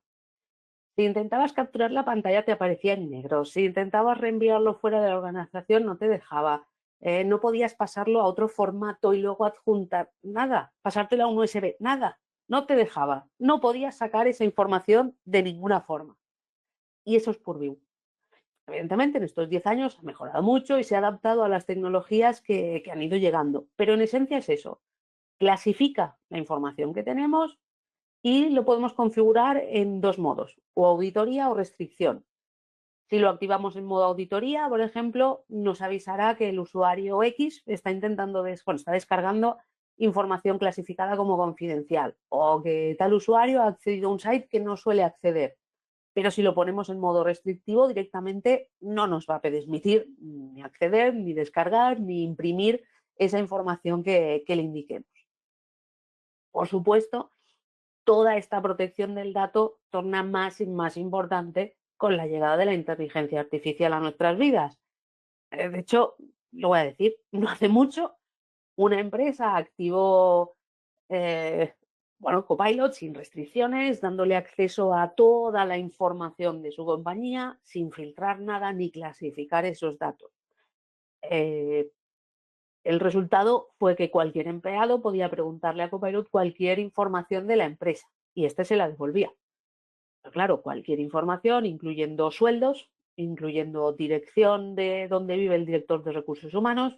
A: Si intentabas capturar la pantalla te aparecía en negro. Si intentabas reenviarlo fuera de la organización no te dejaba. No podías pasarlo a otro formato y luego adjuntar. Nada. Pasártelo a un USB. Nada. No te dejaba. No podías sacar esa información de ninguna forma. Y eso es Purview. Evidentemente, en estos 10 años ha mejorado mucho y se ha adaptado a las tecnologías que han ido llegando. Pero en esencia es eso. Clasifica la información que tenemos y lo podemos configurar en dos modos, o auditoría o restricción. Si lo activamos en modo auditoría, por ejemplo, nos avisará que el usuario X está está descargando información clasificada como confidencial o que tal usuario ha accedido a un site que no suele acceder. Pero si lo ponemos en modo restrictivo, directamente no nos va a permitir ni acceder, ni descargar, ni imprimir esa información que le indiquemos. Por supuesto, toda esta protección del dato torna más y más importante con la llegada de la inteligencia artificial a nuestras vidas. De hecho, lo voy a decir, no hace mucho una empresa activó Copilot sin restricciones, dándole acceso a toda la información de su compañía sin filtrar nada ni clasificar esos datos. El resultado fue que cualquier empleado podía preguntarle a Copilot cualquier información de la empresa y este se la devolvía. Pero claro, cualquier información, incluyendo sueldos, incluyendo dirección de dónde vive el director de recursos humanos.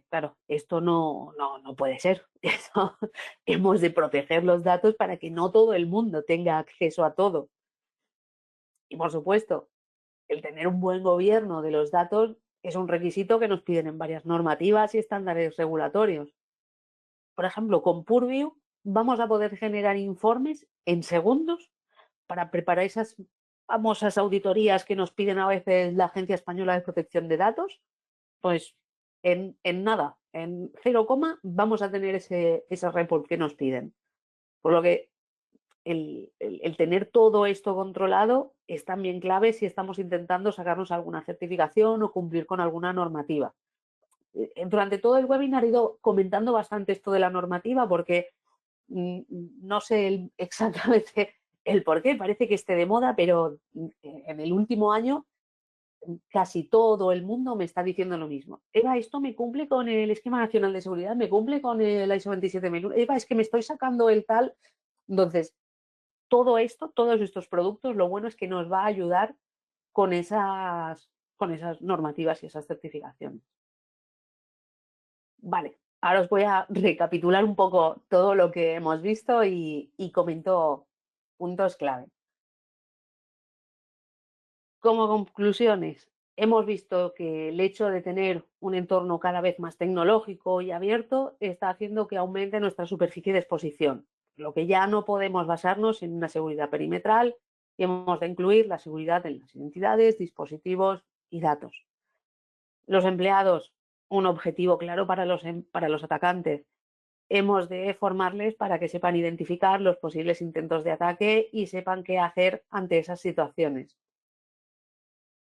A: Claro, esto no puede ser. Eso, hemos de proteger los datos para que no todo el mundo tenga acceso a todo. Y por supuesto, el tener un buen gobierno de los datos es un requisito que nos piden en varias normativas y estándares regulatorios. Por ejemplo, con Purview vamos a poder generar informes en segundos para preparar esas famosas auditorías que nos piden a veces la Agencia Española de Protección de Datos. Pues en nada, en 0, vamos a tener ese report que nos piden. Por lo que el tener todo esto controlado es también clave si estamos intentando sacarnos alguna certificación o cumplir con alguna normativa. Durante todo el webinar he ido comentando bastante esto de la normativa porque no sé exactamente el por qué, parece que esté de moda, pero en el último año casi todo el mundo me está diciendo lo mismo. Eva, esto me cumple con el Esquema Nacional de Seguridad, me cumple con el ISO 27001. Eva, es que me estoy sacando el tal. Entonces, todo esto, todos estos productos, lo bueno es que nos va a ayudar con esas normativas y esas certificaciones. Vale, ahora os voy a recapitular un poco todo lo que hemos visto y comento puntos clave. Como conclusiones, hemos visto que el hecho de tener un entorno cada vez más tecnológico y abierto está haciendo que aumente nuestra superficie de exposición, lo que ya no podemos basarnos en una seguridad perimetral y hemos de incluir la seguridad en las identidades, dispositivos y datos. Los empleados, un objetivo claro para los atacantes. Hemos de formarles para que sepan identificar los posibles intentos de ataque y sepan qué hacer ante esas situaciones.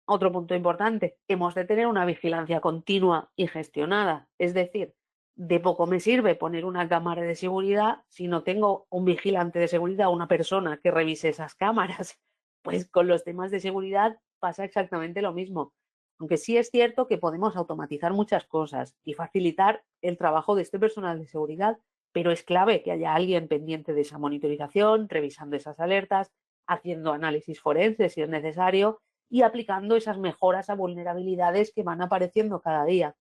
A: Otro punto importante, hemos de tener una vigilancia continua y gestionada. Es decir, de poco me sirve poner una cámara de seguridad si no tengo un vigilante de seguridad, una persona que revise esas cámaras. Pues con los temas de seguridad pasa exactamente lo mismo. Aunque sí es cierto que podemos automatizar muchas cosas y facilitar el trabajo de este personal de seguridad, pero es clave que haya alguien pendiente de esa monitorización, revisando esas alertas, haciendo análisis forense si es necesario y aplicando esas mejoras a vulnerabilidades que van apareciendo cada día.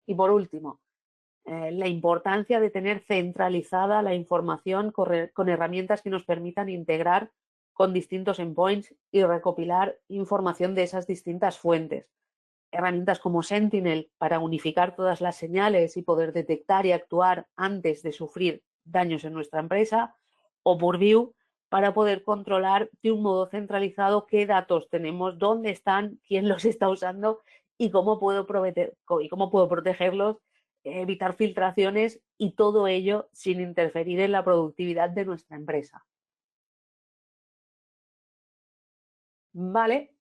A: Y por último, la importancia de tener centralizada la información con herramientas que nos permitan integrar con distintos endpoints y recopilar información de esas distintas fuentes. Herramientas como Sentinel para unificar todas las señales y poder detectar y actuar antes de sufrir daños en nuestra empresa, o Purview para poder controlar de un modo centralizado qué datos tenemos, dónde están, quién los está usando y cómo puedo protegerlos, evitar filtraciones y todo ello sin interferir en la productividad de nuestra empresa. Vale,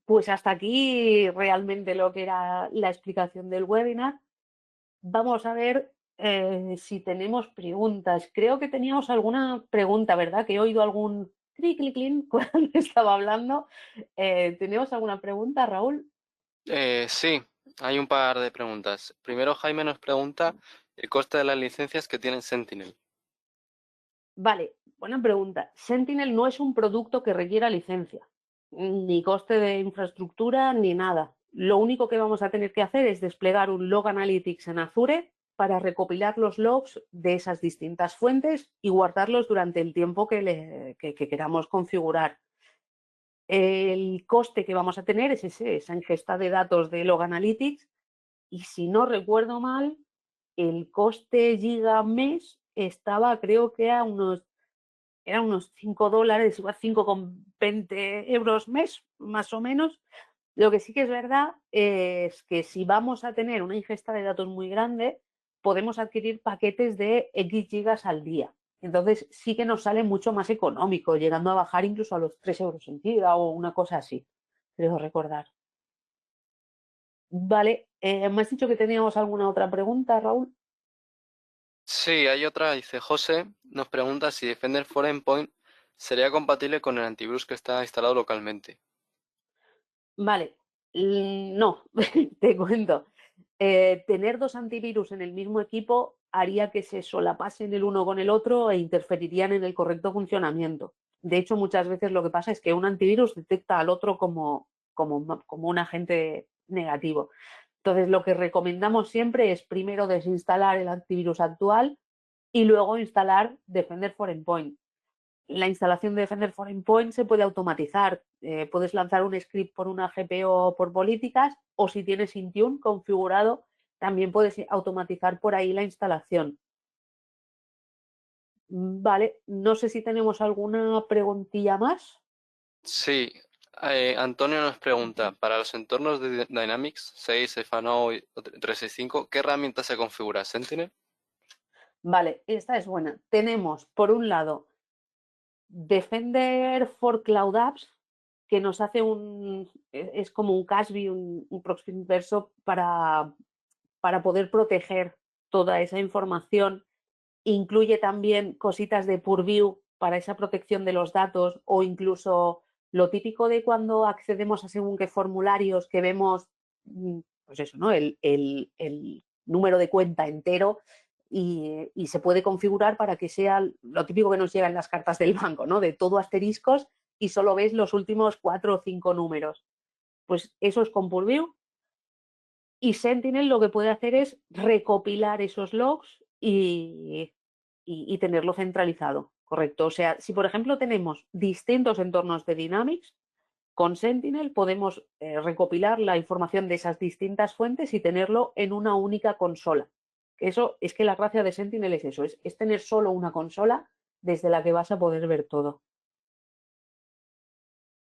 A: pues hasta aquí realmente lo que era la explicación del webinar. Vamos a ver si tenemos preguntas. Creo que teníamos alguna pregunta, ¿verdad? Que he oído algún clic, clic, clic cuando estaba hablando. ¿Tenemos alguna pregunta, Raúl?
B: Sí, hay un par de preguntas. Primero, Jaime nos pregunta el coste de las licencias que tiene Sentinel.
A: Vale, buena pregunta. Sentinel no es un producto que requiera licencia, ni coste de infraestructura, ni nada. Lo único que vamos a tener que hacer es desplegar un Log Analytics en Azure para recopilar los logs de esas distintas fuentes y guardarlos durante el tiempo que queramos configurar. El coste que vamos a tener es esa ingesta de datos de Log Analytics, y si no recuerdo mal, el coste giga mes estaba, creo que eran unos $5, igual 5,20 euros mes, más o menos. Lo que sí que es verdad es que si vamos a tener una ingesta de datos muy grande, podemos adquirir paquetes de X gigas al día. Entonces sí que nos sale mucho más económico, llegando a bajar incluso a los 3 euros en giga o una cosa así, creo recordar. Vale, ¿me has dicho que teníamos alguna otra pregunta, Raúl?
B: Sí, hay otra, dice José, nos pregunta si Defender for Endpoint sería compatible con el antivirus que está instalado localmente.
A: Vale, no, te cuento. Tener dos antivirus en el mismo equipo haría que se solapasen el uno con el otro e interferirían en el correcto funcionamiento. De hecho, muchas veces lo que pasa es que un antivirus detecta al otro como un agente negativo. Entonces, lo que recomendamos siempre es primero desinstalar el antivirus actual y luego instalar Defender for Endpoint. La instalación de Defender for Endpoint se puede automatizar. Puedes lanzar un script por una GPO por políticas, o si tienes Intune configurado, también puedes automatizar por ahí la instalación. Vale, no sé si tenemos alguna preguntilla más.
B: Sí, Antonio nos pregunta, para los entornos de Dynamics 6, FNO y 365, ¿qué herramienta se configura? ¿Sentinel?
A: Vale, esta es buena. Tenemos, por un lado, Defender for Cloud Apps, que nos hace es como un CASB, un proxy inverso para poder proteger toda esa información. Incluye también cositas de Purview para esa protección de los datos, o incluso lo típico de cuando accedemos a según qué formularios que vemos, pues eso, ¿no? El número de cuenta entero, y se puede configurar para que sea lo típico que nos llega en las cartas del banco, ¿no? De todo asteriscos y solo ves los últimos 4 o 5 números. Pues eso es con Purview. Y Sentinel lo que puede hacer es recopilar esos logs y tenerlo centralizado, ¿correcto? O sea, si por ejemplo tenemos distintos entornos de Dynamics, con Sentinel podemos recopilar la información de esas distintas fuentes y tenerlo en una única consola. Eso es que la gracia de Sentinel es eso, es tener solo una consola desde la que vas a poder ver todo.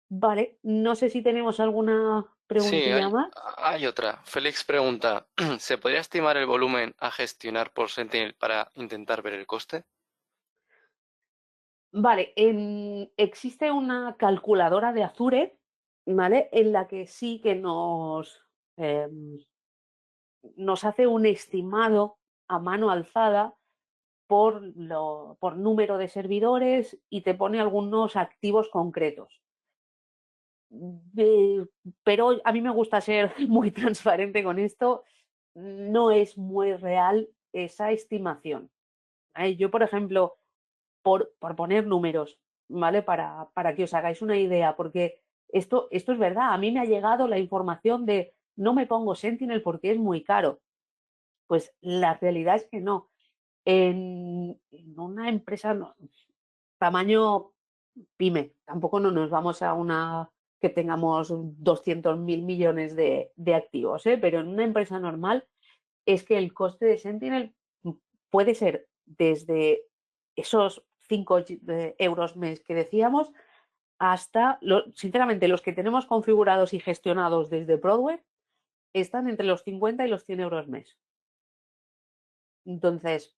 A: Vale, no sé si tenemos alguna
B: Sí,
A: preguntilla más.
B: hay otra. Félix pregunta, ¿se podría estimar el volumen a gestionar por Sentinel para intentar ver el coste?
A: Vale, existe una calculadora de Azure, ¿vale? En la que sí que nos hace un estimado a mano alzada por número de servidores, y te pone algunos activos concretos. Pero a mí me gusta ser muy transparente con esto. No es muy real esa estimación. Yo, por ejemplo, por poner números, ¿vale? Para que os hagáis una idea, porque esto es verdad. A mí me ha llegado la información de no me pongo Sentinel porque es muy caro. Pues la realidad es que no. En una empresa tamaño pyme, tampoco no nos vamos a una que tengamos 200.000 millones de activos, ¿eh? Pero en una empresa normal es que el coste de Sentinel puede ser desde esos 5 euros mes que decíamos hasta, sinceramente, los que tenemos configurados y gestionados desde Broadware están entre los 50 y los 100 euros mes. Entonces,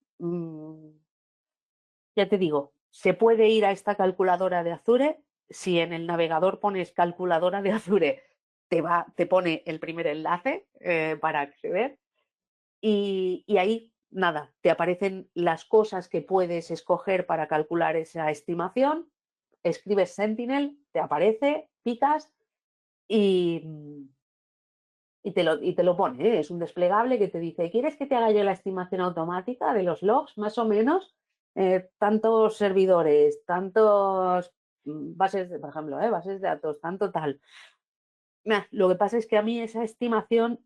A: ya te digo, se puede ir a esta calculadora de Azure. Si en el navegador pones calculadora de Azure, te pone el primer enlace para acceder y ahí, nada, te aparecen las cosas que puedes escoger para calcular esa estimación, escribes Sentinel, te aparece, picas y, y te lo pone, ¿eh? Es un desplegable que te dice, ¿quieres que te haga yo la estimación automática de los logs, más o menos? Tantos servidores, tantos bases, por ejemplo, bases de datos, tanto tal. Lo que pasa es que a mí esa estimación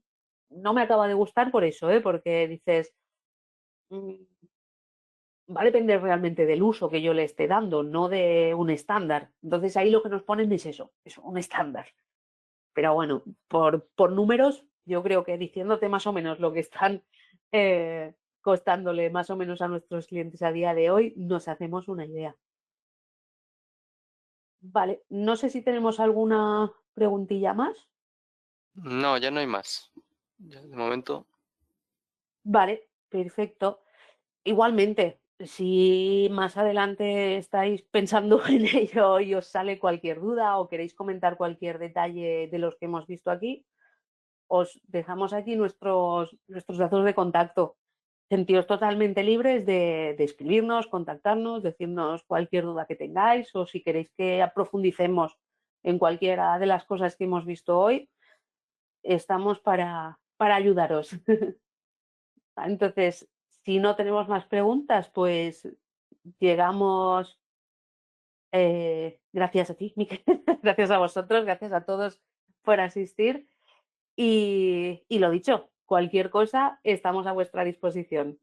A: no me acaba de gustar por eso, porque dices, mm, va a depender realmente del uso que yo le esté dando, no de un estándar. Entonces ahí lo que nos ponen es eso, un estándar. Pero bueno, por números, yo creo que diciéndote más o menos lo que están costándole más o menos a nuestros clientes a día de hoy, nos hacemos una idea. Vale, no sé si tenemos alguna preguntilla más.
B: No, ya no hay más. Ya, de momento.
A: Vale, perfecto. Igualmente, si más adelante estáis pensando en ello y os sale cualquier duda o queréis comentar cualquier detalle de los que hemos visto aquí, os dejamos aquí nuestros datos de contacto. Sentiros totalmente libres de escribirnos, contactarnos, decirnos cualquier duda que tengáis o si queréis que profundicemos en cualquiera de las cosas que hemos visto hoy, estamos para ayudaros. Entonces, si no tenemos más preguntas, pues llegamos. Gracias a ti, Miquel. Gracias a vosotros, gracias a todos por asistir. Y lo dicho, cualquier cosa, estamos a vuestra disposición.